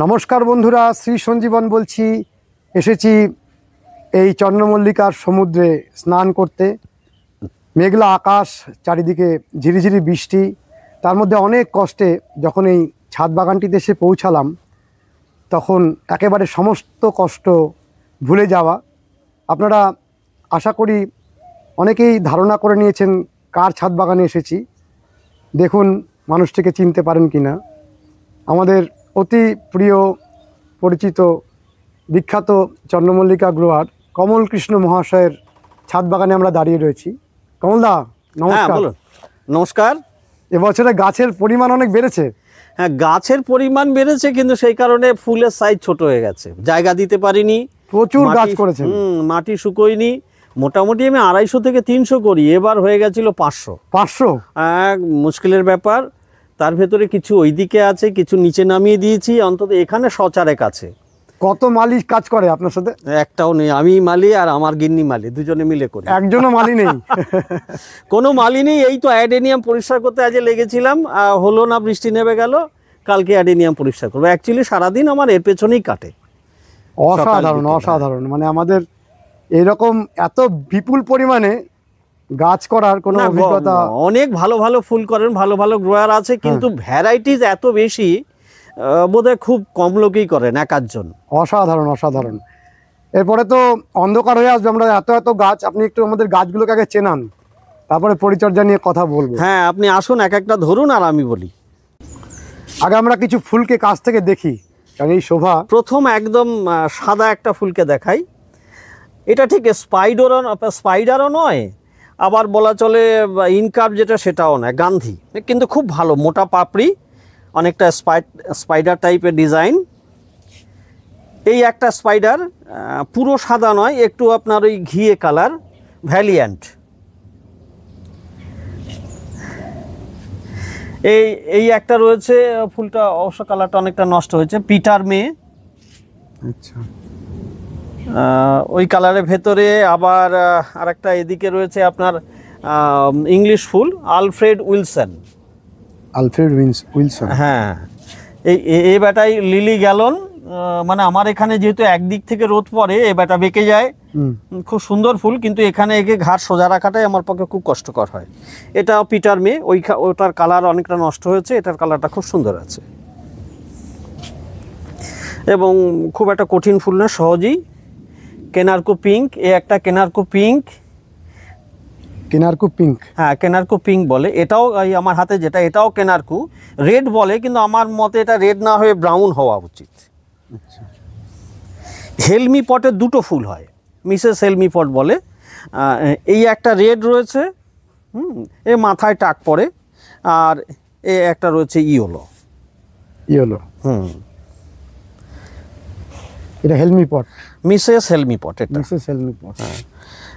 নমস্কার বন্ধুরা, শ্রী সঞ্জীবন বলছি। এসেছি এই চন্দ্রমল্লিকার সমুদ্রে স্নান করতে। মেঘলা আকাশ, চারিদিকে ঝিরিঝিরি বৃষ্টি, তার মধ্যে অনেক কষ্টে যখন এই ছাদ বাগানটিতে এসে পৌঁছালাম তখন একেবারে সমস্ত কষ্ট ভুলে যাওয়া। আপনারা আশা করি অনেকেই ধারণা করে নিয়েছেন কার ছাদ বাগানে এসেছি। দেখুন মানুষটিকে চিনতে পারেন কি না। আমাদের অতি প্রিয় পরিচিত বিখ্যাত চন্দ্রমল্লিকা গ্রোয়ার কমল কৃষ্ণ মহাশয়ের ছাদ বাগানে আমরা দাঁড়িয়ে রয়েছি। কমলদা নমস্কার। বলুন। নমস্কার। এবছরে গাছের পরিমাণ অনেক বেড়েছে। হ্যাঁ, গাছের পরিমাণ বেড়েছে, কিন্তু সেই কারণে ফুলের সাইজ ছোট হয়ে গেছে, জায়গা দিতে পারিনি। প্রচুর গাছ করেছেন। মাটি শুকোয়নি। মোটামুটি আমি 250 থেকে 300 করি, এবার হয়ে গেছিল 500। মুশকিলের ব্যাপার। তার ভেতরে কিছু ওইদিকে আছে, কিছু নিচে নামিয়ে দিয়েছি। অন্তত এখানে শৌচারেক আছে। কত মালি কাজ করে আপনার সাথে? একটাও নেই। আমি মালি আর আমার গিন্নি মালি, দুজনে মিলে করি। একজনও মালি নেই? কোনো মালি নেই। এই তো অ্যাডেনিয়াম পরিষ্কার করতে আজ লেগেছিলাম, হলো না, বৃষ্টি নেমে গেল। কালকে অ্যাডেনিয়াম পরিষ্কার করবো। অ্যাকচুয়ালি সারাদিন আমার এর পেছনেই কাটে। অসাধারণ অসাধারণ। মানে আমাদের এইরকম এত বিপুল পরিমাণে গাছ করার কোনো অভিজ্ঞতা। অনেক ভালো ভালো ফুল করেন, ভালো ভালো গ্রোয়ার আছে, কিন্তু ভ্যারাইটিস এত বেশি, বোধহয় খুব কম লোকেই করেন, এক আধজন। অসাধারণ অসাধারণ। এরপরে তো অন্ধকার হয়ে আসবে, আমরা এত এত গাছ। আপনি একটু আমাদের গাছগুলোকে আগে চেনান, তারপরে পরিচর্যা নিয়ে কথা বলবো। হ্যাঁ, আপনি আসুন, এক একটা ধরুন আর আমি বলি। আগে আমরা কিছু ফুলকে কাছ থেকে দেখি, কারণ এই শোভা। প্রথম একদম সাদা একটা ফুলকে দেখাই। এটা ঠিক স্পাইডারও নয়, আবার বলা চলে ইনকাপ যেটা সেটাও নয়, গান্ধী, কিন্তু খুব ভালো মোটা পাপড়ি, অনেকটা স্পাইডার টাইপের ডিজাইন। এই একটা স্পাইডার, পুরো সাদা নয়, একটু আপনার ওই ঘিয়ে কালার, ভ্যালিয়ান্ট। এই একটা রয়েছে, ফুলটা অবশ্য কালারটা অনেকটা নষ্ট হয়েছে, পিটার মে। আচ্ছা, ওই কালারের ভেতরে আবার আরেকটা এদিকে রয়েছে আপনার ইংলিশ ফুল, আলফ্রেড উইলসন। হ্যাঁ, এই ব্যাটাই লিলি গ্যালন। মানে আমার এখানে যেহেতু একদিক থেকে রোদ পড়ে, এই ব্যাটা বেঁকে যায়। খুব সুন্দর ফুল, কিন্তু এখানে একে ঘাট সোজা রাখাটাই আমার পক্ষে খুব কষ্টকর হয়। এটা পিটার মে, ওটার কালার অনেকটা নষ্ট হয়েছে, এটার কালারটা খুব সুন্দর আছে এবং খুব একটা কঠিন ফুল না, সহজেই। কেনারকো পিঙ্ক, একটা কেনারকো পিঙ্ক। হ্যাঁ, কেনারকো পিঙ্ক বলে। এটাও আমার হাতে যেটা, এটাও কেনারকো। রেড বলে, কিন্তু আমার মতে এটা রেড না হয়ে ব্রাউন হওয়া উচিত। হেলমি পটের দুটো ফুল হয়, মিসেস হেলমি পট বলে। এই একটা রেড রয়েছে, এ মাথায় টাক পড়ে, আর একটা রয়েছে ইয়েলো। এটা হেলমি পট, মিসেস হেলমি পট। এটা মিসেস হেলমি পট।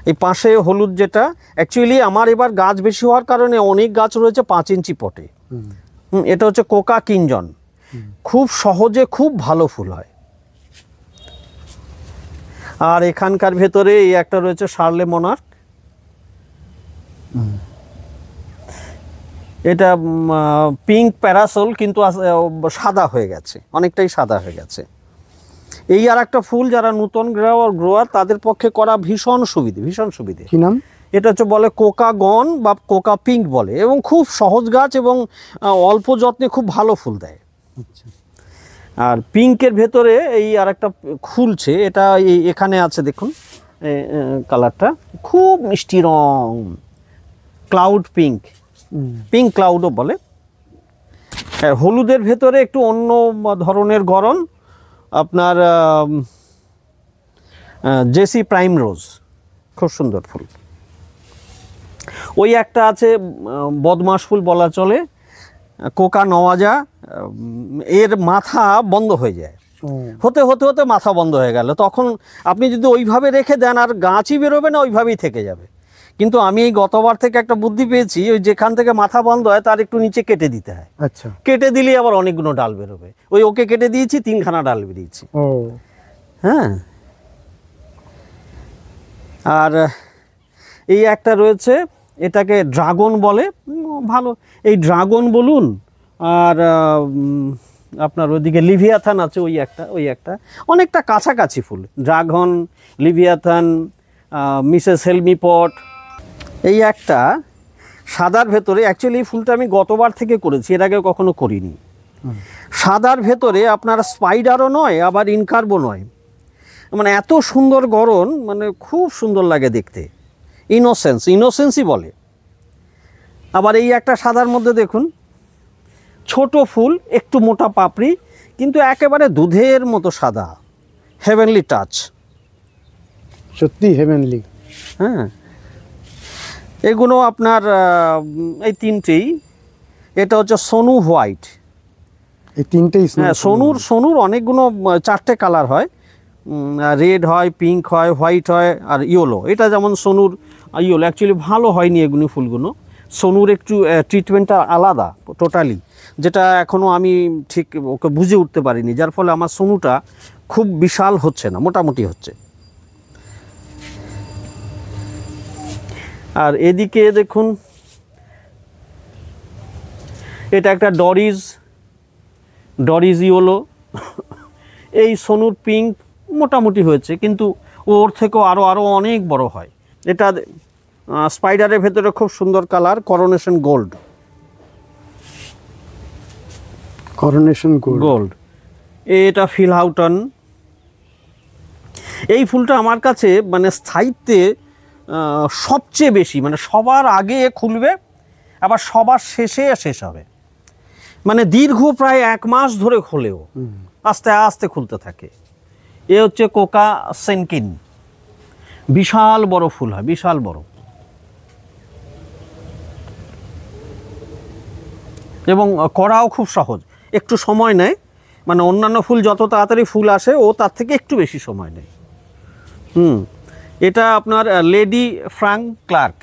এই পাশে হলুদ যেটা, অ্যাকচুয়ালি আমার এবার গাছ বেশি হওয়ার কারণে অনেক গাছ রয়েছে 5 ইঞ্চি পটে। এটা হচ্ছে কোকা কিঞ্জন, খুব সহজে খুব ভালো ফুল হয়। আর এখানকার ভেতরে এই একটা রয়েছে শার্লে মোনার্ক। এটা পিঙ্ক প্যারাসোল, কিন্তু সাদা হয়ে গেছে, অনেকটাই সাদা হয়ে গেছে। এই আর একটা ফুল, যারা নতুন গ্রোয়ার তাদের পক্ষে করা ভীষণ সুবিধে। কি নাম? এটা হচ্ছে বলে কোকা গন বা কোকা পিঙ্ক বলে, এবং খুব সহজ গাছ এবং অল্প যত্নে খুব ভালো ফুল দেয়। আর পিঙ্কের ভেতরে এই আর একটা খুলছে, এটা এখানে আছে, দেখুন কালারটা খুব মিষ্টি রং, ক্লাউড পিঙ্ক, পিঙ্ক ক্লাউডও বলে। হলুদের ভেতরে একটু অন্য ধরনের গড়ন, আপনার জেসি প্রাইম রোজ, খুব সুন্দর ফুল। ওই একটা আছে বদমাস ফুল বলা চলে, কোকা নওয়াজা। এর মাথা বন্ধ হয়ে যায়, হতে হতে হতে মাথা বন্ধ হয়ে গেল। তখন আপনি যদি ওইভাবে রেখে দেন, আর গাছই বেরোবে না, ওইভাবেই থেকে যাবে। কিন্তু আমি এই গতবার থেকে একটা বুদ্ধি পেয়েছি, ওই যেখান থেকে মাথা বন্ধ হয় তার একটু নিচে কেটে দিতে হয়। আচ্ছা, কেটে দিলে আবার অনেকগুলো ডাল বেরোবে। ওকে কেটে দিয়েছি, 3খানা ডাল বেরিয়েছি। হ্যাঁ, আর এই একটা রয়েছে, এটাকে ড্রাগন বলে, ভালো। এই ড্রাগন বলুন আর আপনার ওইদিকে লিভিয়াথান আছে, ওই একটা অনেকটা কাছাকাছি ফুল, ড্রাগন, লিভিয়াথান, মিসেস হেলমিপট। এই একটা সাদার ভেতরে, অ্যাকচুয়ালি এই ফুলটা আমি গতবার থেকে করেছি, এর আগে কখনো করিনি। সাদার ভেতরে আপনার স্পাইডারও নয় আবার ইনকার্বও নয়, মানে এত সুন্দর গড়ন, মানে খুব সুন্দর লাগে দেখতে, ইনোসেন্সই বলে। আবার এই একটা সাদার মধ্যে দেখুন, ছোট ফুল, একটু মোটা পাপড়ি, কিন্তু একেবারে দুধের মতো সাদা, হেভেনলি টাচ, সত্যি হেভেনলি। হ্যাঁ, এগুলো আপনার এই তিনটেই। এটা হচ্ছে সোনু হোয়াইট। এই তিনটেই হ্যাঁ, সোনুর অনেকগুলো, 4টে কালার হয়, রেড হয়, পিঙ্ক হয়, হোয়াইট হয় আর ইয়েলো। এটা যেমন সোনুর ইয়েলো, অ্যাকচুয়ালি ভালো হয়নি এগুলো ফুলগুলো। সোনুর একটু ট্রিটমেন্টটা আলাদা টোটালি, যেটা এখনও আমি ঠিক ওকে বুঝে উঠতে পারিনি, যার ফলে আমার সোনুটা খুব বিশাল হচ্ছে না, মোটামুটি হচ্ছে। আর এদিকে দেখুন, এটা একটা ডরিজ ইয়েলো। এই সোনুর পিঙ্ক মোটামুটি হয়েছে, কিন্তু ওর থেকেও আরও অনেক বড় হয়। এটা স্পাইডারের ভেতরে খুব সুন্দর কালার, করোনেশন গোল্ড। এটা ফিলহাউটন। এই ফুলটা আমার কাছে মানে স্থায়িত্বে সবচেয়ে বেশি, মানে সবার আগে খুলবে আবার সবার শেষে শেষ হবে, মানে দীর্ঘ প্রায় 1 মাস ধরে খোলেও আস্তে আস্তে খুলতে থাকে। এ হচ্ছে কোকা সেনকিন, বিশাল বড় ফুল হয়, বিশাল বড়, এবং করাও খুব সহজ, একটু সময় নেয়, মানে অন্যান্য ফুল যত তাড়াতাড়ি ফুল আসে ও তার থেকে একটু বেশি সময় নেয়। এটা আপনার লেডি ফ্রাঙ্ক ক্লার্ক,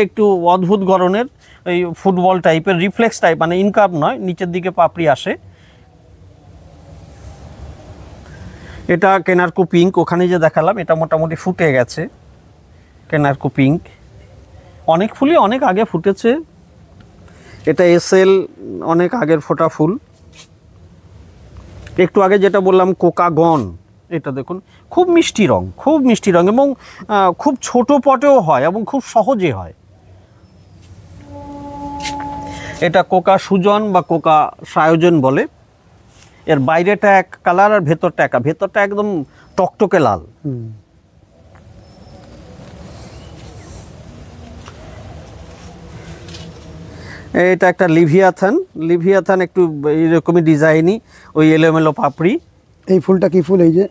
একটু অদ্ভুত গড়নের, এই ফুটবল টাইপের, রিফ্লেক্স টাইপ, মানে ইনকাপ নয়, নিচের দিকে পাপড়ি আসে। এটা কেনারকো পিঙ্ক, ওখানে যে দেখালাম এটা মোটামুটি ফুটে গেছে, কেনারকো পিঙ্ক। অনেক ফুলই অনেক আগে ফুটেছে। এটা এসএল, অনেক আগের ফোটা ফুল। একটু আগে যেটা বললাম কোকাগন, এটা দেখুন খুব মিষ্টি রং, এবং খুব ছোট পটেও হয় এবং খুব সহজে হয়। এটা কোকা সুজন বা কোকা সায়োজন বলে। এর বাইরেটা এক কালার আর ভেতরটা একদম টকটকে লাল। এটা একটা লিভিয়াথান, একটু এরকমই ডিজাইনই, ওই এলোমেলো পাপড়ি। এই ফুলটা কি ফুল? এই যে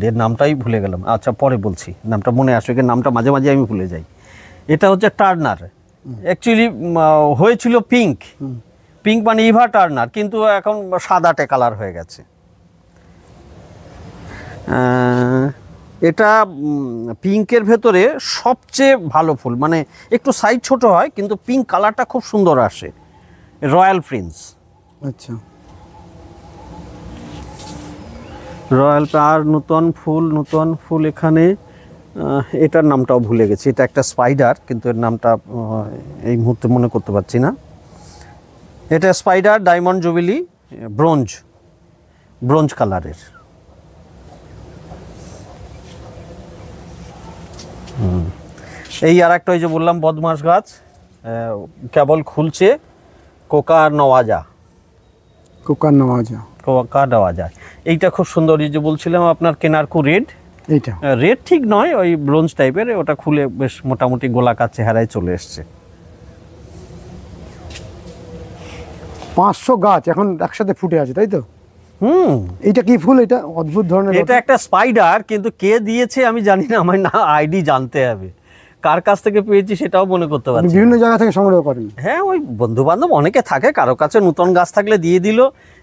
এর নামটাই ভুলে গেলাম, আচ্ছা পরে বলছি, নামটা মনে আসবে, নামটা মাঝে মাঝে আমি ভুলে যাই। এটা হচ্ছে টার্নার, অ্যাকচুয়ালি হয়েছিল পিঙ্ক মানে ইভা টার্নার, কিন্তু এখন সাদাটে কালার হয়ে গেছে। এটা পিঙ্কের ভেতরে সবচেয়ে ভালো ফুল, মানে একটু সাইজ ছোট হয় কিন্তু পিঙ্ক কালারটা খুব সুন্দর আসে, রয়্যাল প্রিন্স। আচ্ছা, আর নতুন ফুল এখানে, এটার নামটাও ভুলে গেছি। এটা একটা স্পাইডার, কিন্তু এর নামটা এই মুহূর্তে মনে করতে পারছি না। এটা স্পাইডার ডায়মন্ড জুবিলি, ব্রোঞ্জ কালারের। এই আর একটা, ওই যে বললাম বদমাস গাছ, কেবল খুলছে, কোকা নওয়াজা। এইটা খুব সুন্দর, এই যে বলছিলাম আপনার কেনারকো রেড। এইটা রেড ঠিক নয়, ওই ব্রোঞ্জ টাইপের, ওটা খুলে বেশ মোটামুটি গোলাকার চেহারায় চলে এসছে। 500 গাছ এখন একসাথে ফুটে আছে, তাই তো? এইটা কি ফুল? এটা অদ্ভুত ধরনের। এটা একটা স্পাইডার, কিন্তু কে দিয়েছে আমি জানি না, আমার না আইডি জানতে হবে, কার কাছ থেকে পেয়েছি সেটাও মনে করতে পারছি। বিভিন্ন জায়গা থেকে সংগ্রহ করেন? হ্যাঁ, ওই বন্ধু বান্ধব অনেকে থাকে, কারো কাছে নতুন গাছ থাকলে দিয়ে দিল,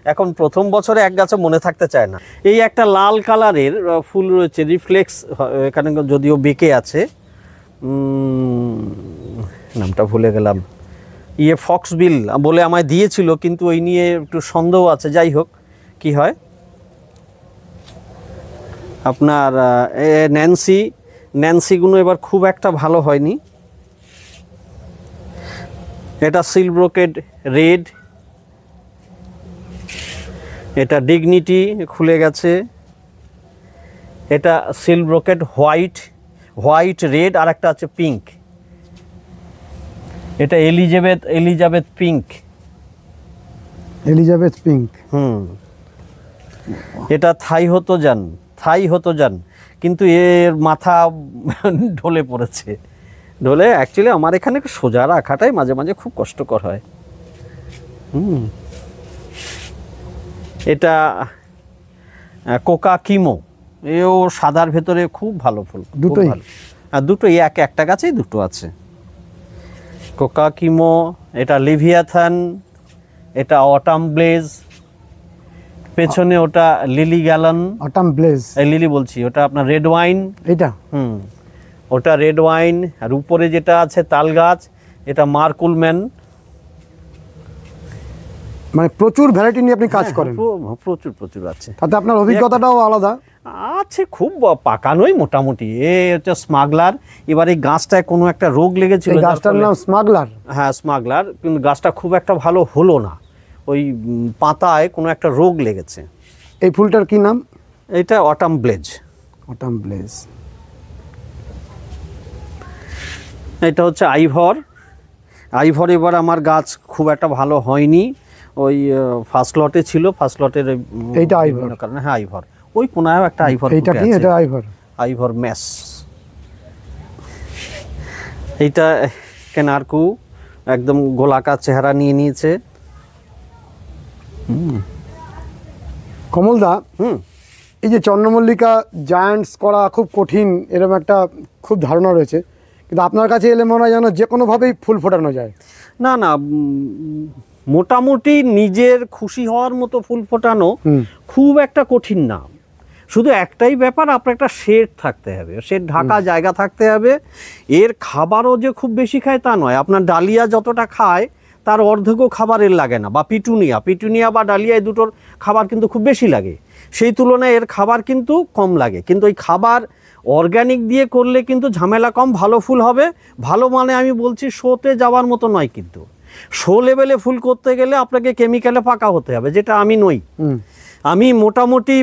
এখন প্রথম বছরে এক গাছে মনে থাকতে চায় না। এই একটা লাল কালারের ফুল রয়েছে, রিফ্লেক্স, এখানে যদিও বেঁকে আছে, নামটা ভুলে গেলাম, ফক্সবিল বলে আমায় দিয়েছিল, কিন্তু ওই নিয়ে একটু সন্দেহ আছে। যাই হোক, কি হয় আপনার ন্যান্সিগুলো এবার খুব একটা ভালো হয়নি। এটা সিল ব্রোকেড রেড, এটা ডিগনিটি খুলে গেছে, এটা সিল্ক ব্রোকেট হোয়াইট রেড, আর একটা আছে পিঙ্ক। এটা এলিজাবেথ পিঙ্ক। এটা থাই হতো যান, কিন্তু এর মাথা ঢলে পড়েছে। অ্যাকচুয়ালি আমার এখানে সোজা রাখাটাই মাঝে মাঝে খুব কষ্টকর হয়। এটা কোকা কিমো, এও সাদার ভেতরে খুব ভালো ফুল, দুটোই? দুটোই, একটা গাছেই দুটো আছে। কোকা কিমো, এটা লিভিয়াথান, এটা অটাম ব্লেজ, পেছনে ওটা lily gallon, autumn bless, lily বলছি, ওটা আপনার রেড ওয়াইন, এটা ওটা রেড ওয়াইন। আর উপরে যেটা আছে তাল গাছ, এটা মার্কুলম্যান। মানে প্রচুর ভ্যারাইটি নিয়ে আপনি কাজ করেন? প্রচুর আছে। তাতে আপনার অভিজ্ঞতাটাও আলাদা আছে, খুব পাকানোই মোটামুটি। হচ্ছে স্মাগলার। এবার এই গাছটায় কোনো একটা রোগ লেগেছিল, গাছটার নাম স্মাগলার। হ্যাঁ স্মাগলার, কিন্তু গাছটা খুব একটা ভালো হলো না, ওই পাতায় কোনো একটা রোগ লেগেছে। এই ফুলটার কি নাম? এটা অটাম ব্লেজ। এটা হচ্ছে আইভর। এবার আমার গাছ খুব একটা ভালো হয়নি, ওই ফার্স্ট লটে ছিল, ফার্স্ট লটের এইটা আইভর কারণে। হ্যাঁ আইভর, ওই কোনায় একটা আইভর। এইটা কি? এটা আইভর ম্যাস। এইটা কেনারকু, একদম গোলাকার চেহারা নিয়ে নিয়েছে। কমলদা, এই যে চন্দ্রমল্লিকা জায়ান্টস করা খুব কঠিন, এরকম একটা খুব ধারণা রয়েছে, কিন্তু আপনার কাছে এলে মনে হয় যেন যে কোনোভাবেই ফুল ফোটানো যায়। না, মোটামুটি নিজের খুশি হওয়ার মতো ফুল ফোটানো খুব একটা কঠিন না। শুধু একটাই ব্যাপার, আপনার একটা শেড থাকতে হবে, শেড ঢাকা জায়গা থাকতে হবে। এর খাবারও যে খুব বেশি খায় তা নয়, আপনার ডালিয়া যতটা খায় তার অর্ধেকও খাবার এর লাগে না, বা পিটুনিয়া বা ডালিয়া, এই দুটোর খাবার কিন্তু খুব বেশি লাগে, সেই তুলনায় এর খাবার কিন্তু কম লাগে। কিন্তু ওই খাবার অর্গ্যানিক দিয়ে করলে কিন্তু ঝামেলা কম, ভালো ফুল হবে। ভালো মানে আমি বলছি শোতে যাওয়ার মতো নয়, কিন্তু শো লেভেলে ফুল করতে গেলে আপনাকে কেমিক্যালে পাকা হতে হবে, যেটা আমি নই। আমি মোটামুটি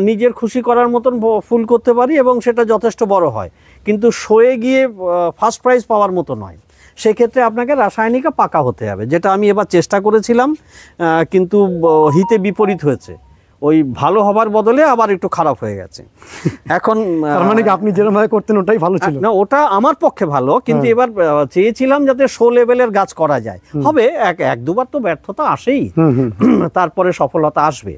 নিজের খুশি করার মতন ফুল করতে পারি এবং সেটা যথেষ্ট বড় হয়, কিন্তু শোয়ে গিয়ে ফার্স্ট প্রাইজ পাওয়ার মতো নয়। সেক্ষেত্রে আপনাকে রাসায়নিকে পাকা হতে হবে, যেটা আমি এবার চেষ্টা করেছিলাম, কিন্তু হিতে বিপরীত হয়েছে। ওই ভালো হবার বদলে আবার একটু খারাপ হয়ে গেছে। এখন মানে কি আপনি যেরকম ভাবে করতেন ওটাই ভালো ছিল? না, ওটা আমার পক্ষে ভালো, কিন্তু এবার চেয়েছিলাম যাতে শো লেভেলের গাছ করা যায়। হবে এক দুবার তো ব্যর্থতা আসেই, তারপরে সফলতা আসবে।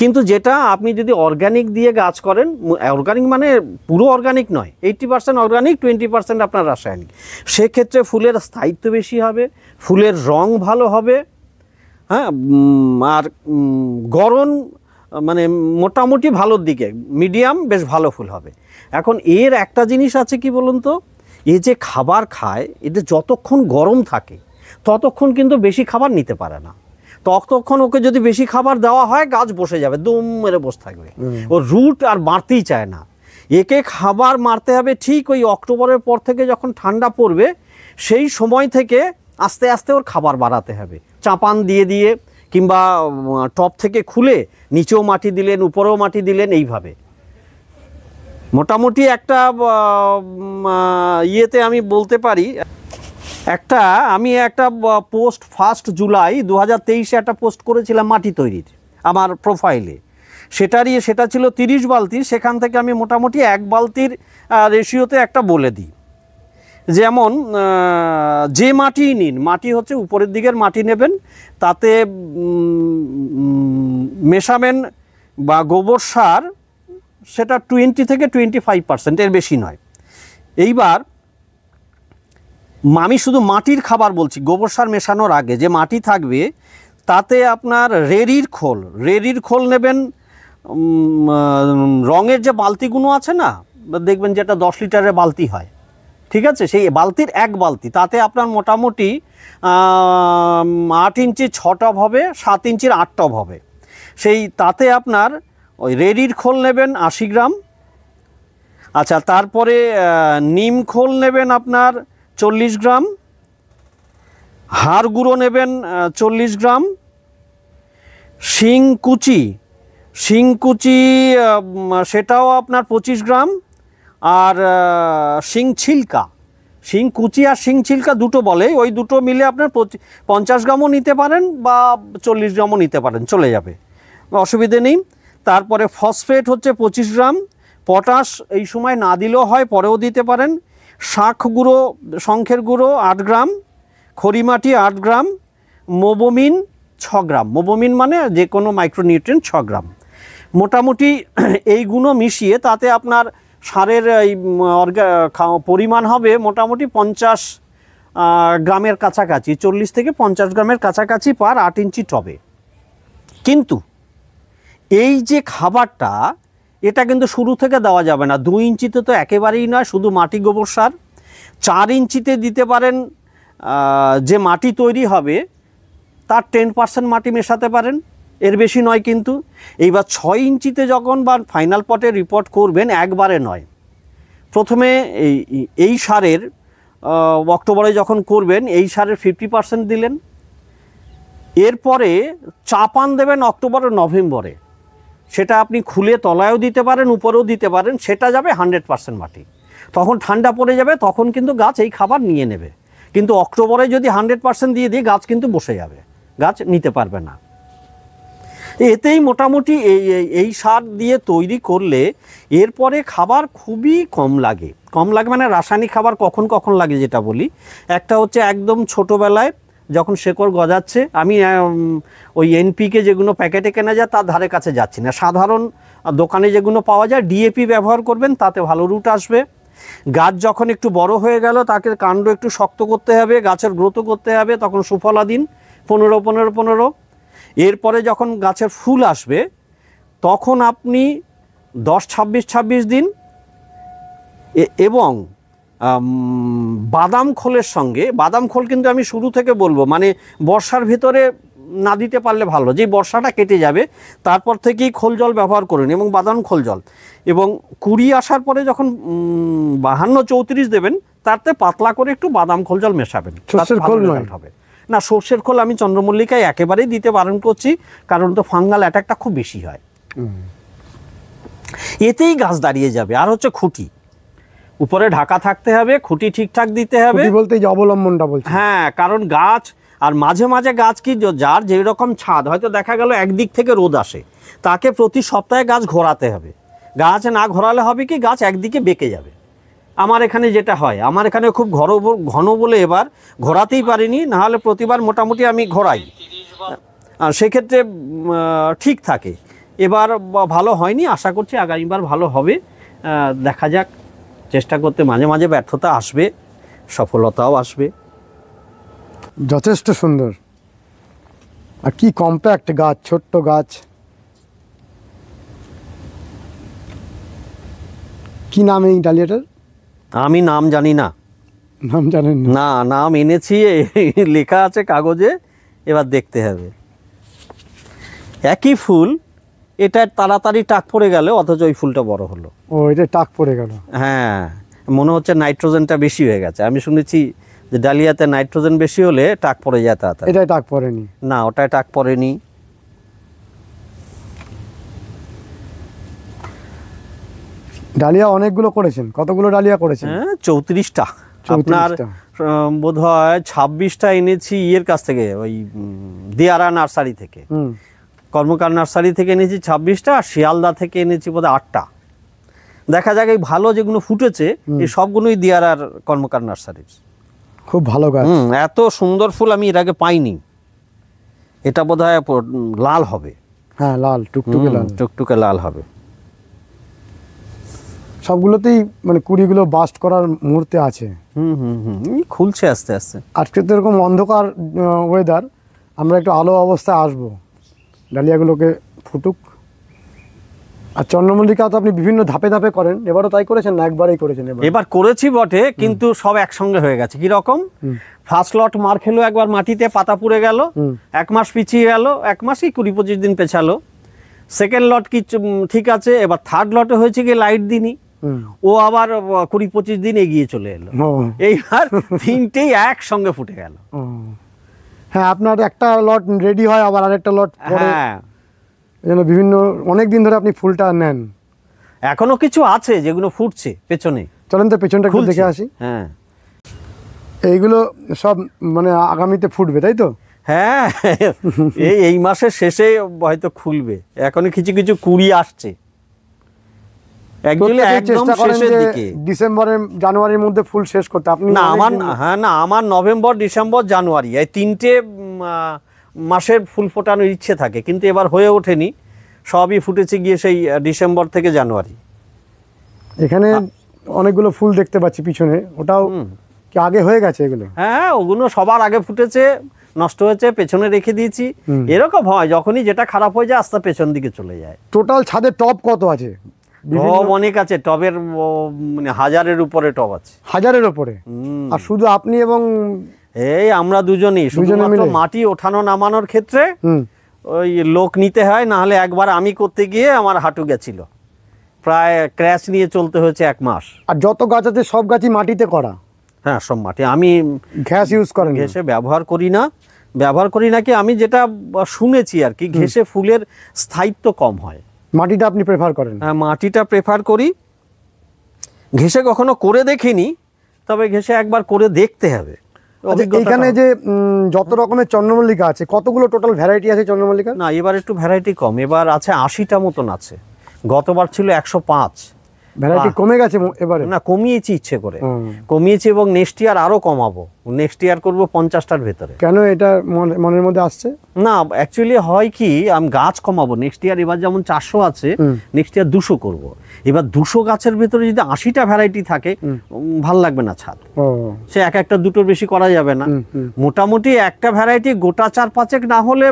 কিন্তু যেটা আপনি যদি অর্গানিক দিয়ে গাছ করেন, অর্গানিক মানে পুরো অর্গানিক নয়, 80% অর্গানিক, 20% আপনার রাসায়নিক, সেক্ষেত্রে ফুলের স্থায়িত্ব বেশি হবে, ফুলের রং ভালো হবে। হ্যাঁ, আর গড়ন মানে মোটামুটি ভালোর দিকে, মিডিয়াম বেশ ভালো ফুল হবে। এখন এর একটা জিনিস আছে কি বলুন তো, এ যে খাবার খায়, এটা যতক্ষণ গরম থাকে ততক্ষণ কিন্তু বেশি খাবার নিতে পারে না। ততক্ষণ ওকে যদি বেশি খাবার দেওয়া হয়, গাছ বসে যাবে, দুম মেরে বসে থাকবে, ও রুট আর বাড়তেই চায় না। একে খাবার মারতে হবে ঠিক ওই অক্টোবরের পর থেকে, যখন ঠান্ডা পড়বে সেই সময় থেকে আস্তে আস্তে ওর খাবার বাড়াতে হবে। চাপান দিয়ে দিয়ে কিংবা টপ থেকে খুলে নিচেও মাটি দিলেন, উপরেও মাটি দিলেন, এইভাবে মোটামুটি একটা ইয়েতে আমি বলতে পারি। আমি একটা পোস্ট 1 জুলাই 2023 একটা পোস্ট করেছিলাম মাটি তৈরির আমার প্রোফাইলে, সেটা ছিল 30 বালতি। সেখান থেকে আমি মোটামুটি 1 বালতির রেশিওতে একটা বলে দিই, যেমন যে মাটি নিন, মাটি হচ্ছে উপরের দিকের মাটি নেবেন, তাতে মেশাবেন বা গোবর সার, সেটা 20 থেকে 25%, এর বেশি নয়। এইবার আমি শুধু মাটির খাবার বলছি, গোবর সার মেশানোর আগে যে মাটি থাকবে তাতে আপনার রেড়ির খোল নেবেন। রঙের যে বালতিগুলো আছে না, দেখবেন যেটা 10 লিটারের বালতি হয়, ঠিক আছে, সেই বালতির 1 বালতি, তাতে আপনার মোটামুটি 8 ইঞ্চির 6 টব হবে, 7 ইঞ্চির 8 টব হবে। তাতে আপনার ওই রেড়ির খোল নেবেন 80 গ্রাম। আচ্ছা, তারপরে নিম খোল নেবেন আপনার 40 গ্রাম, হাড় গুঁড়ো নেবেন 40 গ্রাম, শিংকুচি, সেটাও আপনার 25 গ্রাম। আর শিং ছিলকা, শিংকুচি আর শিং ছিলকা দুটো বলে, ওই দুটো মিলে আপনার 50 গ্রামও নিতে পারেন বা 40 গ্রামও নিতে পারেন, চলে যাবে, অসুবিধে নেই। তারপরে ফসফেট হচ্ছে 25 গ্রাম, পটাশ এই সময় না দিলেও হয়, পরেও দিতে পারেন। শাঁখ গুঁড়ো, শঙ্খের গুঁড়ো 8 গ্রাম, খড়িমাটি 8 গ্রাম, মোবোমিন 6 গ্রাম, মোবোমিন মানে যে কোনো মাইক্রোনিউট্রিয়েন্ট 6 গ্রাম। মোটামুটি এইগুলো মিশিয়ে তাতে আপনার সারের এই পরিমাণ হবে মোটামুটি 50 গ্রামের কাছাকাছি, 40 থেকে 50 গ্রামের কাছাকাছি পার 8 ইঞ্চি টবে। কিন্তু এই যে খাবারটা, এটা কিন্তু শুরু থেকে দেওয়া যাবে না। 2 ইঞ্চিতে তো একেবারেই নয়, শুধু মাটি গোবর সার। 4 ইঞ্চিতে দিতে পারেন, যে মাটি তৈরি হবে তার 10% মাটি মেশাতে পারেন, এর বেশি নয় কিন্তু। এইবার 6 ইঞ্চিতে যখন বা ফাইনাল পটে রিপোর্ট করবেন, একবারে নয়, প্রথমে এই সারের অক্টোবরে যখন করবেন এই সারের 50% দিলেন, এরপরে চাপান দেবেন অক্টোবর নভেম্বরে। সেটা আপনি খুলে তলায়ও দিতে পারেন, উপরেও দিতে পারেন, সেটা যাবে 100% মাটি। তখন ঠান্ডা পড়ে যাবে, তখন কিন্তু গাছ এই খাবার নিয়ে নেবে। কিন্তু অক্টোবরে যদি 100% দিয়ে দিই, গাছ কিন্তু বসে যাবে, গাছ নিতে পারবে না। এতেই মোটামুটি এই সার দিয়ে তৈরি করলে এরপরে খাবার খুবই কম লাগে। মানে রাসায়নিক খাবার কখন কখন লাগে যেটা বলি, একটা হচ্ছে একদম ছোটোবেলায় যখন শেকড় গজাচ্ছে, আমি ওই এনপিকে যেগুলো প্যাকেটে কেনা যায় তার ধারে কাছে যাচ্ছি না, সাধারণ দোকানে যেগুলো পাওয়া যায় ডিএপি ব্যবহার করবেন, তাতে ভালো রুট আসবে। গাছ যখন একটু বড় হয়ে গেল, তাকে কাণ্ড একটু শক্ত করতে হবে, গাছের গ্রোথ করতে হবে, তখন সুফলা দিন 15-15-15। এরপরে যখন গাছের ফুল আসবে তখন আপনি 10-26-26 দিন। এবং বাদাম খোলের সঙ্গে, বাদাম খোল কিন্তু আমি শুরু থেকে বলবো, মানে বর্ষার ভিতরে না দিতে পারলে ভালো, যে বর্ষাটা কেটে যাবে তারপর থেকেই খোল জল ব্যবহার করুন, এবং বাদাম খোল জল। এবং কুড়ি আসার পরে যখন 52-34 দেবেন, তাতে পাতলা করে একটু বাদাম খোল জল মেশাবেন, সর্ষের খোল নয় হবে না। সর্ষের খোল আমি চন্দ্রমল্লিকায় একেবারেই দিতে বারণ করছি, কারণ তো ফাঙ্গাল অ্যাটাকটা খুব বেশি হয়, এতেই গাছ দাঁড়িয়ে যাবে। আর হচ্ছে খুঁটি, উপরে ঢাকা থাকতে হবে, খুঁটি ঠিকঠাক দিতে হবে। খুঁটি বলতে যে অবলম্বনটা বলছি, হ্যাঁ, কারণ গাছ আর মাঝে মাঝে গাছ কি, যার যেই রকম ছাদ, হয়তো দেখা গেল একদিক থেকে রোদ আসে, তাকে প্রতি সপ্তাহে গাছ ঘোরাতে হবে। গাছ না ঘোরালে হবে কি, গাছ একদিকে বেঁকে যাবে। আমার এখানে যেটা হয়, আমার এখানে খুব ঘন বলে এবার ঘোরাতেই পারিনি, নাহলে প্রতিবার মোটামুটি আমি ঘোরাই, আর সেক্ষেত্রে ঠিক থাকে। এবার ভালো হয়নি, আশা করছি আগামীবার ভালো হবে। দেখা যাক, চেষ্টা করতে মাঝে মাঝে ব্যর্থতা আসবে, সফলতাও আসবে। যথেষ্ট সুন্দর। আর কি কম্প্যাক্ট গাছ, ছোট্ট গাছ। কি নাম এই ডালিয়াটার? আমি নাম জানি না। নাম জানেন না? নাম এনেছি, লেখা আছে কাগজে, এবার দেখতে হবে। একই ফুল, এটা তাড়াতাড়ি টাক পড়ে গেল, অথচ ওই ফুলটা বড় হলো। ও, এটা টাক পড়ে গেল। হ্যাঁ, মনে হচ্ছে নাইট্রোজেনটা বেশি হয়ে গেছে। আমি শুনেছি যে ডালিয়াতে নাইট্রোজেন বেশি হলে টাক পড়ে যায় তাড়াতাড়ি। এটাই টাক পড়েনি? না, ওটাই টাক পড়েনি। ডালিয়া অনেকগুলো করেছেন? কতগুলো ডালিয়া করেছেন? হ্যাঁ, 34টা। আপনার বোধ হয় 26টা এনেছি ইয়ের কাছ থেকে, ওই দিয়ারা নার্সারি থেকে, কর্মকার নার্সারি থেকে এনেছি 26টা, আর শিয়ালদা থেকে এনেছি বোধহয় 8টা। দেখা যাক, এই ভালো যেগুলো ফুটেছে এই সবগুলোই দিয়ারার কর্মকার নার্সারির। খুব ভালো গাছ। এত সুন্দর ফুল আমি এর আগে পাইনি। এটা বোধহয় লাল হবে। হ্যাঁ, লাল, টুকটুকে লাল, টুকটুকে লাল হবে। সবগুলোতেই মানে কুড়িগুলো বাস্ট করার মুহূর্তে আছে। খুলছে আস্তে আস্তে। আজকে তো এরকম অন্ধকার ওয়েদার, আমরা একটু আলো অবস্থায় আসবো, ডালিয়াগুলোকে ফুটুক। আর চন্দ্রমল্লিকা তো আপনি বিভিন্ন ধাপে ধাপে করেন, এবারও তাই করেছেন না একবারেই করেছেন? এবার করেছি বটে, কিন্তু সব একসঙ্গে হয়ে গেছে। কিরকম? ফার্স্ট লট মার খেলো, একবার মাটিতে পাতা পুড়ে গেল, 1 মাস পিছিয়ে গেল, 1 মাসই 20-25 দিন পেছালো। সেকেন্ড লট কি ঠিক আছে, এবার থার্ড লটে হয়েছে কি লাইট দিনই, ও আবার 20-25 দিন এগিয়ে চলে এলো। এইবার 3টেই একসঙ্গে ফুটে গেল। হ্যাঁ, আপনার একটা লট রেডি হয়, আবার আরেকটা লট পরে। হ্যাঁ, এই জন্য বিভিন্ন অনেক দিন ধরে আপনি ফুলটা নেন। এখনো কিছু আছে যেগুলো ফুটছে পেছনে। চলেন তো পেছনটা একটু খুলছে। দেখে আসি। হ্যাঁ এইগুলো সব মানে আগামীতে ফুটবে, তাই তো? হ্যাঁ, এই মাসের শেষে হয়তো খুলবে। এখনো কিছু কিছু কুড়ি আসছে, অ্যাকচুয়ালি প্রত্যেকেই একদম চেষ্টা করেন শেষের যে দিকে। ডিসেম্বরের জানুয়ারির মধ্যে ফুল শেষ করতে। আপনি না অনেক আমার, দিন- হ্যাঁ না আমার নভেম্বর ডিসেম্বর জানুয়ারি এই তিনটে মাসের ফুল ফোটানোর ইচ্ছে থাকে, কিন্তু এবার হয়ে ওঠেনি। সবই ফুটেছে গিয়ে সেই ডিসেম্বর থেকে জানুয়ারি। এখানে অনেকগুলো ফুল দেখতে পাচ্ছি পিছনে, ওটাও কি আগে হয়ে গেছে এগুলো? হ্যাঁ ওগুলো সবার আগে ফুটেছে, নষ্ট হয়েছে, পেছনে রেখে দিয়েছি। এরকম হয়, যখনই যেটা খারাপ হয়ে যায় আস্তে পেছন দিকে চলে যায়। টোটাল ছাদের টব কত আছে? টব অনেক আছে, টবের মানে 1000-এর উপরে টব আছে। 1000-এর ওপরে? আর শুধু আপনি এবং এই আমরা দুজনেই, শুধুমাত্র মাটি ওঠানো নামানোর ক্ষেত্রে ওই লোক নিতে হয়, না হলে একবার আমি করতে গিয়ে আমার হাঁটু গেছিল, প্রায় ক্র্যাশ নিয়ে চলতে হয়েছে 1 মাস। আর যত গাছ আছে সব গাছই মাটিতে করা? হ্যাঁ সব মাটি। আমি ঘ্যাস ইউজ করেন? ঘেঁষে ব্যবহার করি না কি, আমি যেটা শুনেছি আর কি, ঘেঁষে ফুলের স্থায়িত্ব কম হয়। মাটিটা আপনি প্রেফার করেন? হ্যাঁ মাটিটা প্রেফার করি। ঘেঁষে কখনো করে দেখিনি, তবে ঘেঁষে একবার করে দেখতে হবে। এখানে যে যত রকমের চন্দ্রমল্লিকা আছে, কতগুলো টোটাল ভ্যারাইটি আছে চন্দ্রমল্লিকা? না এবার একটু ভ্যারাইটি কম, এবার আছে 80টা মতন আছে। গতবার ছিল 105। ভ্যারাইটি কমে গেছে এবারে? না কমিয়েছি ইচ্ছে করে, কমিয়েছি, এবং নেক্সট ইয়ার আরো কমাবো। নেক্সট ইয়ার করবো 50টার ভেতরে। কেন এটা মনের মধ্যে আসছে? না অ্যাকচুয়ালি হয় কি, আমি গাছ কমাবো নেক্সট ইয়ার। এবার যেমন 400 আছে, নেক্সট ইয়ার 200 করব। এবার 200 গাছের ভেতরে যদি 80টা ভ্যারাইটি থাকে, ভাল লাগবে না ছাদ। সে একটা দুটোর বেশি করা যাবে না। মোটামুটি একটা ভ্যারাইটি গোটা 4-5 না হলে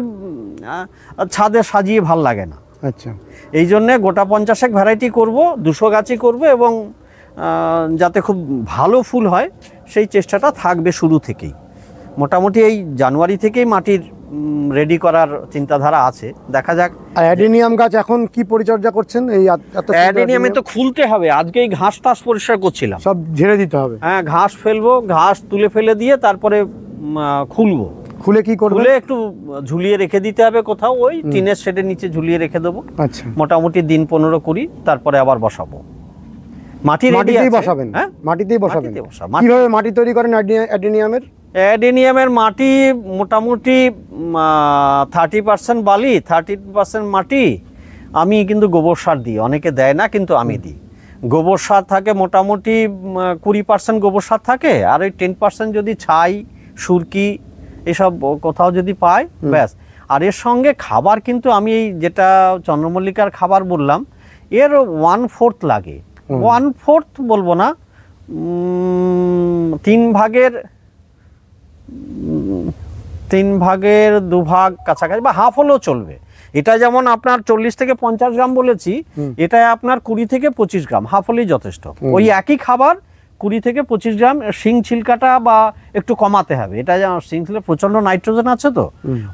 ছাদে সাজিয়ে ভাল লাগে না। আচ্ছা, এই জন্যে গোটা 50 ভ্যারাইটি করব, 200 গাছই করব, এবং যাতে খুব ভালো ফুল হয় সেই চেষ্টাটা থাকবে শুরু থেকেই। মোটামুটি এই জানুয়ারি থেকেই মাটির রেডি করার চিন্তাধারা আছে, দেখা যাক। আর অ্যাডেনিয়াম গাছ এখন কি পরিচর্যা করছেন? এই অ্যাডেনিয়ামে তো খুলতে হবে, আজকে এই ঘাস টাস পরিষ্কার করছিলাম। সব ঝেড়ে দিতে হবে? হ্যাঁ ঘাস ফেলবো, ঘাস তুলে ফেলে দিয়ে তারপরে খুলবো। খুলে কি করবে? খুলে একটু ঝুলিয়ে রেখে দিতে হবে কোথাও, ওই টিনের শেডের নিচে ঝুলিয়ে রেখে দেবো। আচ্ছা, মোটামুটি দিন 15-20, তারপরে আবার বসাবো। মাটিতেই বসাবেন? হ্যাঁ মাটিতেই বসাবেন। মাটিতে বসাবো। কিভাবে মাটি তৈরি করেন অ্যাডেনিয়ামের? অ্যাডেনিয়ামের মাটি মোটামুটি 30% বালি, 30% মাটি। আমি কিন্তু গোবর সার দিই, অনেকে দেয় না কিন্তু আমি দিই। গোবর সার থাকে মোটামুটি 20% গোবর সার থাকে, আর ওই 10% যদি ছাই, সুরকি এসব কোথাও যদি পাই, ব্যাস। আর এর সঙ্গে খাবার কিন্তু আমি এই যেটা চন্দ্রমল্লিকার খাবার বললাম, এর 1/4 লাগে। 1/4 বলবো না, 3 ভাগের 2 ভাগ কাছাকাছি, বা হাফ হলেও চলবে। এটা যেমন আপনার 40 থেকে 50 গ্রাম বলেছি, এটা আপনার 20 থেকে 25 গ্রাম, হাফ হলেই যথেষ্ট। ওই একই খাবার 20 থেকে 25 গ্রাম। শিং ছিলকাটা বা একটু কমাতে হবে। এটা যেমন শিং ছিলকা প্রচণ্ড নাইট্রোজেন আছে, তো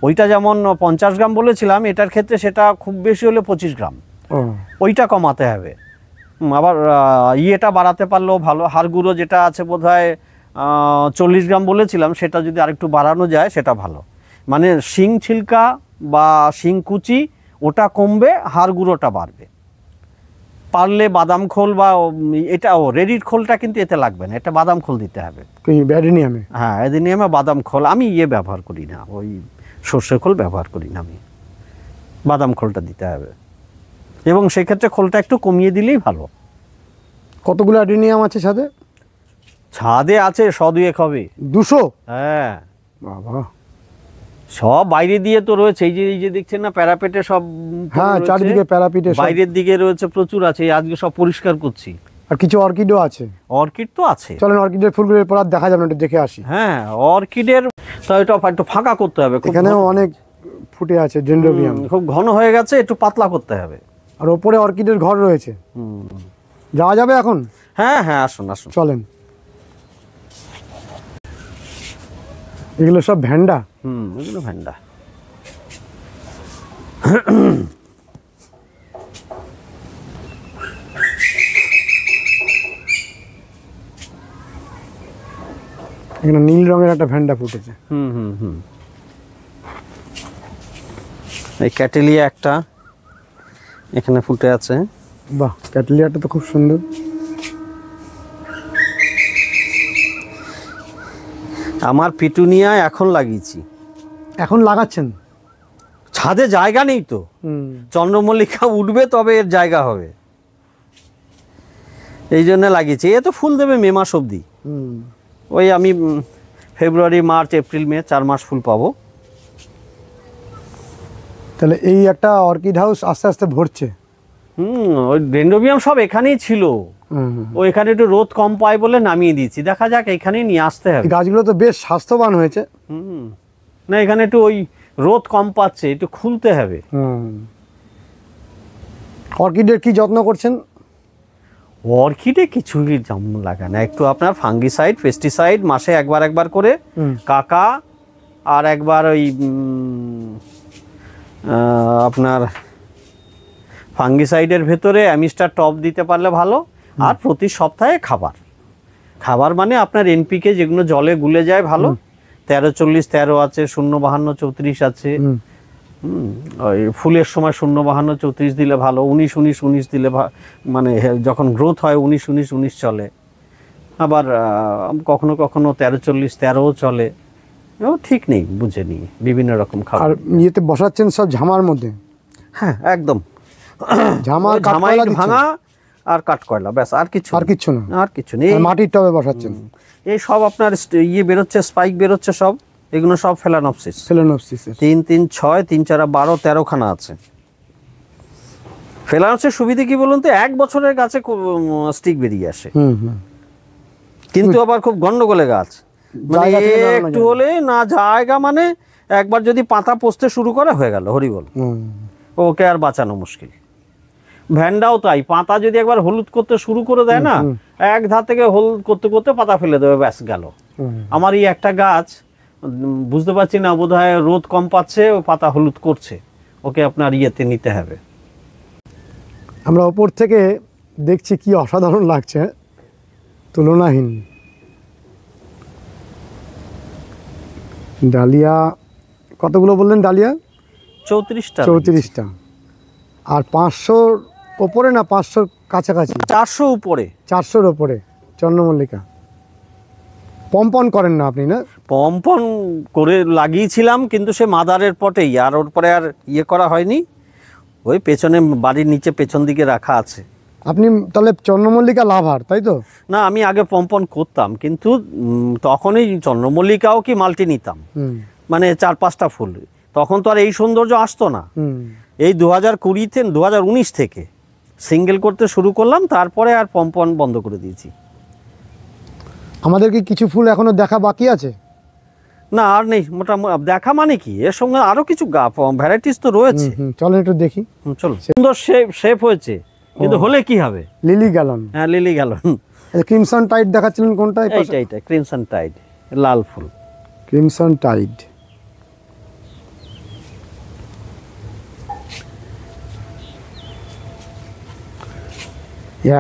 ওইটা যেমন 50 গ্রাম বলেছিলাম, এটার ক্ষেত্রে সেটা খুব বেশি হলে 25 গ্রাম, ওইটা কমাতে হবে। আবার ইয়েটা বাড়াতে পারলেও ভালো। হাড় গুঁড়ো যেটা আছে বোধহয় 40 গ্রাম বলেছিলাম, সেটা যদি আরেকটু বাড়ানো যায় সেটা ভালো। মানে শিং ছিলকা বা শিং কুচি ওটা কমবে, হাড় গুঁড়োটা বাড়বে। পারলে বাদাম খোল বা এটা রেডির খোলটা কিন্তু এতে লাগবে না, এটা বাদাম খোল দিতে হবে অ্যাডেনিয়ামে। হ্যাঁ অ্যাডেনিয়ামে বাদাম খোল। আমি ইয়ে ব্যবহার করি না, ওই সর্ষে খোল ব্যবহার করি না, আমি বাদাম খোলটা দিতে হবে, এবং সেক্ষেত্রে খোলটা একটু কমিয়ে দিলেই ভালো। কতগুলো অ্যাডেনিয়াম আছে ছাদে? ছাদে আছে 100-2 হবে। 200? হ্যাঁ বাবা, সব বাইরে দিয়ে তো রয়েছে। এই যে দেখছেন না প্যারাপেটে সব, হ্যাঁ চারিদিকে প্যারাপিটে, বাইরের দিকে রয়েছে প্রচুর আছে। আজকে সব পরিষ্কার করছি। আর কিছু অর্কিডও আছে? অর্কিড তো আছে। চলেন অর্কিডের ফুলগুলো পর আর দেখা যাবে না, একটু দেখে আসি। হ্যাঁ অর্কিডের তো এটা একটু ফাঁকা করতে হবে। এখানেও অনেক ফুটে আছে ডেনড্রোবিয়াম, খুব ঘন হয়ে গেছে, একটু পাতলা করতে হবে। আর ওপরে অর্কিডের ঘর রয়েছে। যাওয়া যাবে এখন? হ্যাঁ হ্যাঁ আসুন আসুন, চলেন। এগুলো সব ভ্যান্ডা? এগুলো ভ্যান্ডা। এখানে নীল রঙের একটা ভ্যান্ডা ফুটেছে। এই ক্যাটেলিয়া একটা, এখানে ফুটে আছে। বাহ, ক্যাটলিয়াটা তো খুব সুন্দর। আমার পিটুনিয়া এখন লাগিয়েছি। এখন লাগাচ্ছেন? ছাদে জায়গা নেই তো, চন্দ্রমল্লিকা উঠবে তবে এর জায়গা হবে, এই জন্য লাগিয়েছি। এ তো ফুল দেবে মে মাস অবধি। ওই আমি ফেব্রুয়ারি, মার্চ, এপ্রিল, মে 4 মাস ফুল পাবো। তাহলে এই একটা অর্কিড হাউস আস্তে আস্তে ভরছে। ওই ডেন্ড্রোবিয়াম সব এখানেই ছিল, ও এখানে একটু রোদ কম পায় বলে নামিয়ে দিয়েছি। দেখা যাক, এখানেই নিয়ে আসতে হবে। গাছগুলো তো বেশ স্বাস্থ্যবান হয়েছে। না, এখানে একটু ওই রোদ কম পাচ্ছে, একটু খুলতে হবে। অর্কিডের কি যত্ন করছেন? অর্কিডে কিছুই জন্ম লাগে না, একটু আপনার ফাঙ্গিসাইড, পেস্টিসাইড মাসে একবার করে, কাকা, আর একবার ওই আপনার ফাঙ্গিসাইডের ভেতরে অ্যামিস্টার টপ দিতে পারলে ভালো। আর প্রতি সপ্তাহে খাবার মানে আপনার এনপিকে যেগুলো জলে গুলে যায় ভালো, 13-40-13 আছে, 0-52-34 আছে। ওই ফুলের সময় 0-52-34 দিলে ভালো, 19-19-19 দিলে মানে যখন গ্রোথ হয় 19-19-19 চলে। আবার কখনো কখনো 13-40-13ও চলে, ও ঠিক নেই, বুঝে নিয়ে বিভিন্ন রকম খাবার। আর ইয়েতে বসাচ্ছেন সব ঝামার মধ্যে? হ্যাঁ, একদম ঝামাই ভাঙা আর কাঠকয়লা, ব্যাস, আর কিছু না। আর কিছু নেই। মাটির টবে বসাচ্ছেন? এই সব আপনার ইয়ে বেরোচ্ছে, স্পাইক বেরোচ্ছে সব, এগুলো সব ফেলানোপসিস। 3-3-6 3-4-12 13 খানা আছে। ফেলানোপসিস সুবিধা কি বলুন তো, 1 বছরের গাছে স্টিক বেরিয়ে আসে, কিন্তু আবার খুব গন্ডগোলে গাছ, মানে একটু হলে না জায়গা, মানে একবার যদি পাতা পচতে শুরু করে হয়ে গেল হরিবল, ওকে আর বাঁচানো মুশকিল। ভ্যান্ডাও তাই, পাতা যদি একবার হলুদ করতে শুরু করে দেয় না, এক ধার থেকে হলুদ করতে করতে পাতা ফেলে দেবে, ব্যাস গেল। আমার এই একটা গাছ বুঝতে পারছি না, বোধহয় রোদ কম পাচ্ছে, ও পাতা হলুদ করছে, ওকে আপনার ইয়েতে নিতে হবে। আমরা ওপর থেকে দেখছি কি অসাধারণ লাগছে, তুলনাহীন। ডালিয়া কতগুলো বললেন? ডালিয়া 34টা। আর 500-র ওপরে না 500-র কাছাকাছি? 400 উপরে। 400-র ওপরে চন্দ্রমল্লিকা। পম্পন করেন না আপনি? না, পম্পন করে লাগিয়েছিলাম, কিন্তু সে মাদারের পটেই, আর ওর পরে আর ইয়ে করা হয়নি। ওই পেছনে বাড়ির নিচে পেছন দিকে রাখা আছে। আপনি তাহলে চন্দ্রমল্লিকা লাভার, তাই তো? না, আমি আগে পম্পন করতাম, কিন্তু তখনই চন্দ্রমল্লিকাও কি মাল্টি নিতাম, মানে 4-5টা ফুল। তখন তো আর এই সৌন্দর্য আসতো না। এই 2020-তে 2019 থেকে সিঙ্গেল করতে শুরু করলাম, তারপরে আর পম্পন বন্ধ করে দিয়েছি। আমাদের কি কিছু ফুল এখনো দেখা বাকি আছে? না, আর নেই মোটামুটি। দেখা মানে কি, এর সঙ্গে আরো কিছু ভ্যারাইটিস তো রয়েছে। চলো একটু দেখি। চলো। সুন্দর শেপ হয়েছে, কিন্তু হলে কি হবে? Lily gallon. হ্যাঁ, লিলি গ্যালন। ক্রিমসন টাইড দেখাচ্ছিলেন কোনটা? এইটা ক্রিমসন টাইড, লাল ফুল। Crimson tide.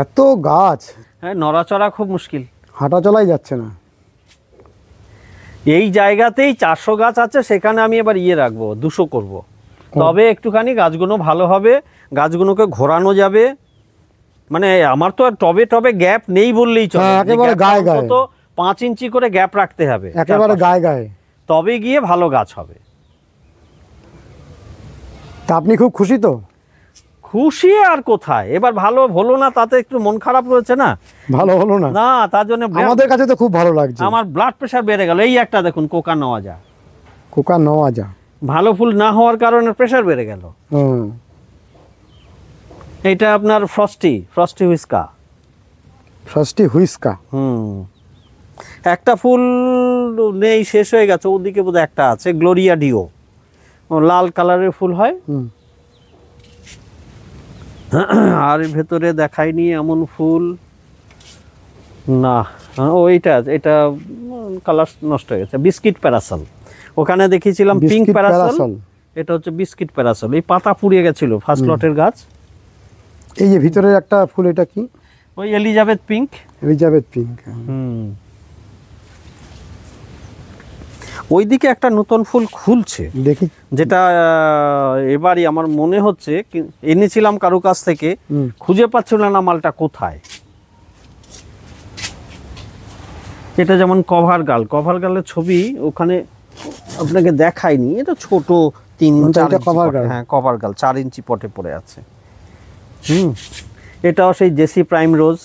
এত গাছ, হ্যাঁ, নড়াচড়া খুব মুশকিল, হাঁটা চলাই যাচ্ছে না। এই জায়গাতেই 400 গাছ আছে, সেখানে আমি এবার ইয়ে রাখবো, 200 করব, তবে একটুখানি গাছগুলো ভালো হবে, গাছগুলোকে ঘোরানো যাবে। মানে আমার তো আর টবে গ্যাপ নেই বললেই চলে, একেবারে গায়ে গায়ে তো 5 ইঞ্চি করে গ্যাপ রাখতে হবে, একেবারে গায়ে গায়ে, তবে গিয়ে ভালো গাছ হবে। তা আপনি খুব খুশি তো? খুশি আর কোথায়, এবার ভালো হলো না তাতে একটু মন খারাপ রয়েছে না। ভালো হলো না? না, তার জন্য আমাদের কাছে তো খুব ভালো লাগছে। আমার ব্লাড প্রেশার বেড়ে গেল। এই একটা দেখুন, কোকা নওয়াজা, ভালো ফুল না হওয়ার কারণে প্রেশার বেড়ে গেল। এইটা আপনার ফ্রস্টি হুইস্কা। একটা ফুল নেই, শেষ হয়ে গেছে, ওদিকে বোধহয় একটা আছে, গ্লোরিয়া ডিও, লাল কালারের ফুল হয়। আর ভেতরে দেখায়নি এমন ফুল না। এটা কালার নষ্ট হয়ে গেছে, বিস্কিট প্যারাসল। ওখানে দেখিয়েছিলাম পিঙ্ক প্যারাসল, এটা হচ্ছে বিস্কিট প্যারাসল। এই পাতা পুড়িয়ে গেছিল ফার্স্ট লটের গাছ। এই যে ভিতরের একটা ফুল, এটা কি? ওই এলিজাবেথ পিঙ্ক। ওইদিকে একটা নতুন ফুল খুলছে, দেখি। যেটা এবারই আমার মনে হচ্ছে এনেছিলাম কারো কাছ থেকে, খুঁজে পাচ্ছিলাম না মালটা কোথায়। এটা যেমন কভার গালের ছবি ওখানে আপনাকে দেখাইনি, এটা ছোট 3-4 ইঞ্চি কভার পটে। গাল? হ্যাঁ, কভার গাল 4 ইঞ্চি পটে পড়ে আছে। এটাও সেই জেসি প্রাইম রোজ,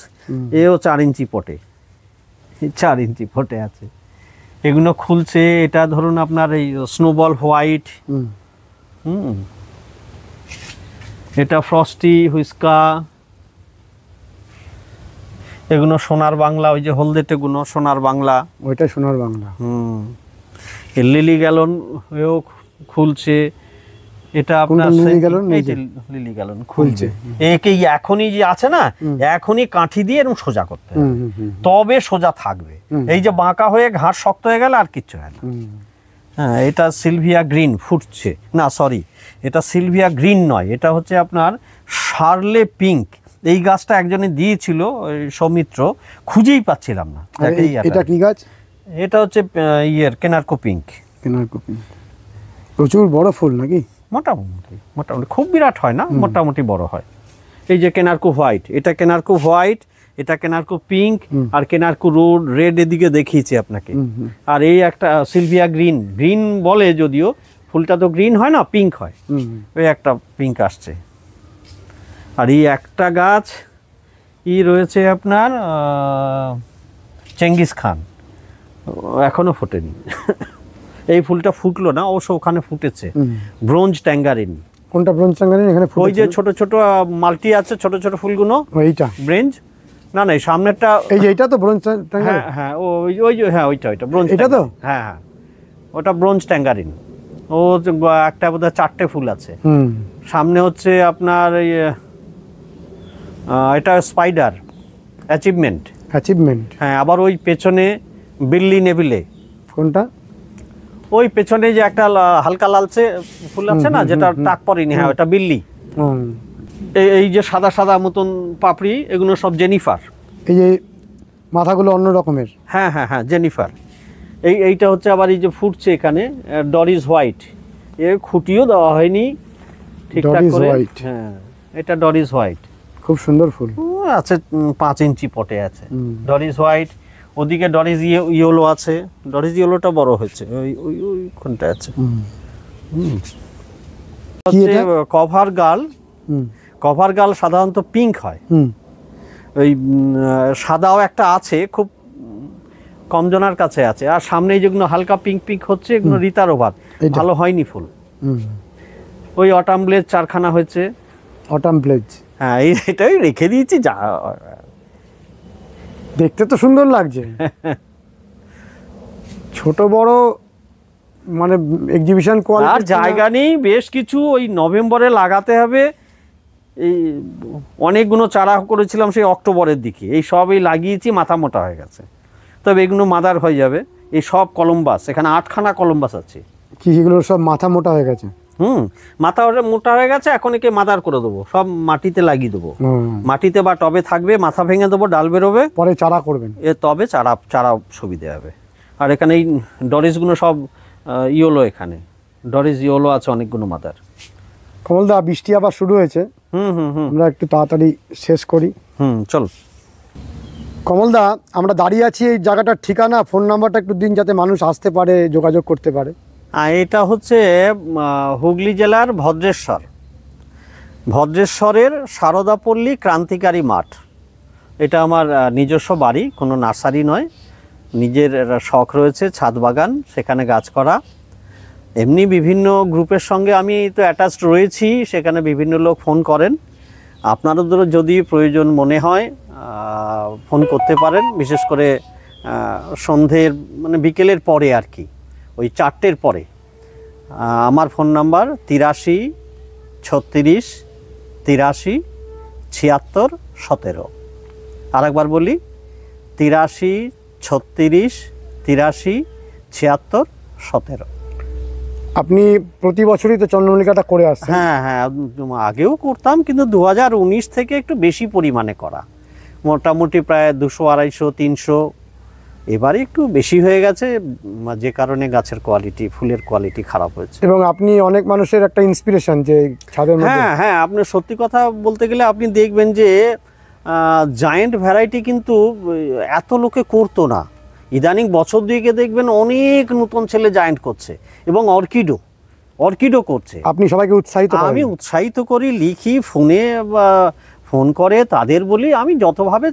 এও 4 ইঞ্চি পটে, 4 ইঞ্চি পটে আছে। এগুলো খুলছে। এটা ধরুন আপনার এই স্নোবল হোয়াইট, এটা ফ্রস্টি হুইস্কা, এগুলো সোনার বাংলা, ওই যে হলদেটে গুলো সোনার বাংলা, ওইটা সোনার বাংলা। লিলি গ্যালন এও খুলছে। এটা আপনার লিলি গ্যালন খুলছে। একে এখনই যে আছে না, এখনই কাঠি দিয়ে এরকম সোজা করতে হবে, তবে সোজা থাকবে। এই যে বাঁকা হয়ে ঘাস শক্ত হয়ে গেলে আর কিচ্ছু হয় না। হ্যাঁ, এটা সিলভিয়া গ্রিন ফুটছে না, সরি, এটা সিলভিয়া গ্রিন নয়, এটা হচ্ছে আপনার শার্লে পিঙ্ক। এই গাছটা একজনে দিয়েছিল, সৌমিত্র, খুঁজেই পাচ্ছিলাম না। এটা কি গাছ? এটা হচ্ছে কেনারকো পিঙ্ক। কেনারকো পিঙ্ক প্রচুর বড় ফুল নাকি? মোটামুটি খুব বিরাট হয় না, মোটামুটি বড় হয়। এই যে কেনারকো হোয়াইট, এটা কেনারকো হোয়াইট, এটা কেনারকো পিঙ্ক, আর কেনারকো রেড এদিকে দেখিয়েছি আপনাকে। আর এই একটা সিলভিয়া গ্রিন বলে, যদিও ফুলটা তো গ্রিন হয় না, পিঙ্ক হয়। ওই একটা পিঙ্ক আসছে। আর এই একটা গাছ রয়েছে আপনার চেঙ্গিস খান, এখনো ফোটেনি। এই ফুলটা ফুটলো না, অবশ্য ওখানে ফুটেছে, ব্রোঞ্জ ট্যাঙ্গারিন। কোনটা ব্রোঞ্জ ট্যাঙ্গারিন? এখানে ওই যে ছোট ছোট মাল্টি আছে, ছোট ছোট ফুলগুলো, এইটা ব্রেঞ্জ না, এই সামনেরটা, এই যে এটা তো ব্রোঞ্জ ট্যাঙ্গারিন। হ্যাঁ, ওই যে, হ্যাঁ ওইটা ব্রোঞ্জ, এটা তো, হ্যাঁ, ওটা ব্রোঞ্জ ট্যাঙ্গারিন। ও একটা বোধহয় 4টে ফুল আছে। সামনে হচ্ছে আপনার এটা স্পাইডার অ্যাচিভমেন্ট। হ্যাঁ, আবার ওই পেছনে বিল্লি নেবিলে। কোনটা? ওই পেছনে যে একটা হালকা লালচে ফুল আছে না, যেটা টাক পড়েনি, হ্যাঁ ওটা বিল্লি। এই যে সাদা সাদা মতন পাপড়ি, এগুলো সব জেনিফার। এই যে মাথাগুলো অন্য রকমের। হ্যাঁ, জেনিফার। এইটা হচ্ছে আবার এই যে ফুটছে এখানে ডরিস হোয়াইট। খুঁটিও দেওয়া হয়নি ঠিকঠাক করে। হ্যাঁ, এটা ডরিস হোয়াইট, খুব সুন্দর ফুল আছে, 5 ইঞ্চি পটে আছে ডরিস হোয়াইট। ওদিকে ডরিস ইয়েলো আছে, ডরিস ইয়েলোটা বড় হয়েছে, ওই কোনটা আছে। কভার গাল সাধারণত পিঙ্ক হয়, ওই সাদাও একটা আছে, খুব কম জনের কাছে আছে। আর সামনে যেগুলো হালকা পিঙ্ক হচ্ছে, এগুলো রিতার ওভার, ভালো হয়নি ফুল। ওই অটাম ব্লেজ 4খানা হয়েছে। অটাম ব্লেজ, হ্যাঁ, এটাই রেখে দিয়েছি, যা দেখতে তো সুন্দর লাগছে। ছোট বড় মানে এক্সিবিশন কোয়ালিটি। আর জায়গা নেই, বেশ কিছু ওই নভেম্বরে লাগাতে হবে। এই অনেকগুলো চারা করেছিলাম সেই অক্টোবরের দিকে, এই সবই লাগিয়েছি, মাথা মোটা হয়ে গেছে। তবে এগুলো মাদার হয়ে যাবে। এই সব কলম্বাস, এখানে 8খানা কলম্বাস আছে। কি এগুলো সব মাথা মোটা হয়ে গেছে? মাথা মোটা হয়ে গেছে, এখন একে মাদার করে দেবো, সব মাটিতে লাগিয়ে দেবো। মাটিতে বা টবে থাকবে, মাথা ভেঙে দেবো, ডাল বেরোবে, পরে চারা করবেন, তবে চারা সুবিধে হবে। আর এখানে এই ডরিসগুলো সব ইয়েলো, এখানে ডরিস ইয়েলো আছে অনেকগুলো মাদার। কমলদা, বৃষ্টি আবার শুরু হয়েছে, আমরা একটু তাড়াতাড়ি শেষ করি। চল কমলদা, আমরা দাঁড়িয়ে আছি এই জায়গাটার ঠিকানা, ফোন নাম্বারটা একটু দিন, যাতে মানুষ আসতে পারে, যোগাযোগ করতে পারে। এটা হচ্ছে হুগলি জেলার ভদ্রেশ্বরের সারদাপল্লী ক্রান্তিকারী মাঠ। এটা আমার নিজস্ব বাড়ি, কোনো নার্সারি নয়, নিজের শখ রয়েছে, ছাদ বাগান, সেখানে গাছ করা। এমনি বিভিন্ন গ্রুপের সঙ্গে আমি তো অ্যাটাচড রয়েছি, সেখানে বিভিন্ন লোক ফোন করেন। আপনাদেরও যদি প্রয়োজন মনে হয় ফোন করতে পারেন, বিশেষ করে সন্ধ্যের মানে বিকেলের পরে আর কি, ওই 4টের পরে। আমার ফোন নাম্বার 83 36 83 76 17। আরেকবার বলি, 83 36 83 76 17। আপনি প্রতি বছরই তো চন্দ্রমল্লিকাটা করে আসছেন? হ্যাঁ, আগেও করতাম, কিন্তু 2019 থেকে একটু বেশি পরিমাণে করা, মোটামুটি প্রায় 200 250 300 এবারে একটু বেশি হয়ে গেছে, যে কারণে গাছের কোয়ালিটি, ফুলের কোয়ালিটি খারাপ হয়েছে। এবং আপনি অনেক মানুষের একটা ইন্সপিরেশন যে ছাদের মধ্যে। হ্যাঁ হ্যাঁ, আপনি সত্যি কথা বলতে গেলে আপনি দেখবেন যে জায়েন্ট ভ্যারাইটি কিন্তু এত লোকে করতো না, ইদানিং বছর দুয়েকে দেখবেন অনেক নতুন ছেলে জায়েন্ট করছে, এবং অর্কিডও করছে। আপনি সবাইকে উৎসাহিত করেন? আমি উৎসাহিত করি, লিখি, ফোনে ফোন করে তাদের বলি, আমি যতভাবে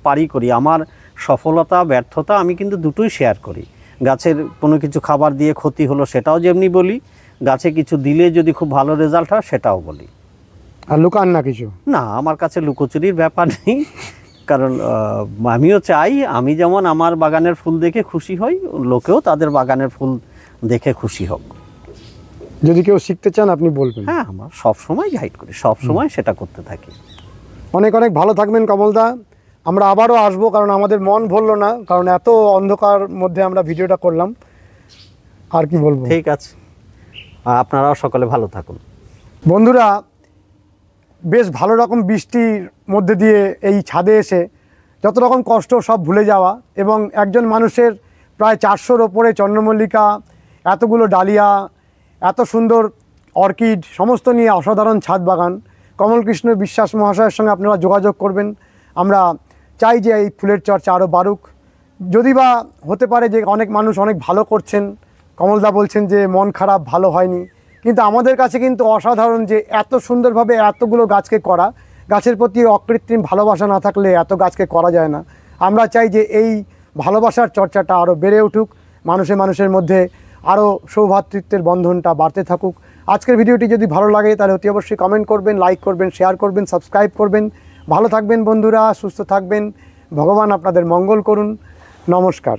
পারি করি। আমার সফলতা ব্যর্থতা আমি কিন্তু দুটোই শেয়ার করি। গাছের কোনো কিছু খাবার দিয়ে ক্ষতি হলো সেটাও যেমনি বলি, গাছে কিছু দিলে যদি খুব ভালো রেজাল্ট হয় সেটাও বলি। আর লুকান না কিছু? না, আমার কাছে লুকোচুরির ব্যাপার নেই, কারণ আমিও চাই আমি যেমন আমার বাগানের ফুল দেখে খুশি হই, লোকেও তাদের বাগানের ফুল দেখে খুশি হোক। যদি কেউ শিখতে চান আপনি বলবেন। হ্যাঁ, আমরা সবসময় গাইড করি, সবসময় সেটা করতে থাকি। অনেক অনেক ভালো থাকবেন কমলদা। আমরা আবারও আসবো, কারণ আমাদের মন ভরলো না, কারণ এত অন্ধকার মধ্যে আমরা ভিডিওটা করলাম। আর কি বলবো। ঠিক আছে, আপনারাও সকলে ভালো থাকুন। বন্ধুরা, বেশ ভালো রকম বৃষ্টির মধ্যে দিয়ে এই ছাদে এসে যত রকম কষ্ট সব ভুলে যাওয়া, এবং একজন মানুষের প্রায় 400-র ওপরে চন্দ্রমল্লিকা, এতগুলো ডালিয়া, এত সুন্দর অর্কিড সমস্ত নিয়ে অসাধারণ ছাদ বাগান। কমলকৃষ্ণ বিশ্বাস মহাশয়ের সঙ্গে আপনারা যোগাযোগ করবেন। আমরা চাই যে এই ফুলের চর্চা আরও বাড়ুক। যদি বা হতে পারে যে অনেক মানুষ অনেক ভালো করছেন, কমলদা বলছেন যে মন খারাপ, ভালো হয়নি, কিন্তু আমাদের কাছে কিন্তু অসাধারণ যে এত সুন্দরভাবে এতগুলো গাছকে করা। গাছের প্রতি অকৃত্রিম ভালোবাসা না থাকলে এত গাছকে করা যায় না। আমরা চাই যে এই ভালোবাসার চর্চাটা আরও বেড়ে উঠুক, মানুষের মধ্যে আরও সৌভ্রাতৃত্বের বন্ধনটা বাড়তে থাকুক। আজকের ভিডিওটি যদি ভালো লাগে তাহলে অতি অবশ্যই কমেন্ট করবেন, লাইক করবেন, শেয়ার করবেন, সাবস্ক্রাইব করবেন। ভালো থাকবেন বন্ধুরা, সুস্থ থাকবেন, ভগবান আপনাদের মঙ্গল করুন। নমস্কার।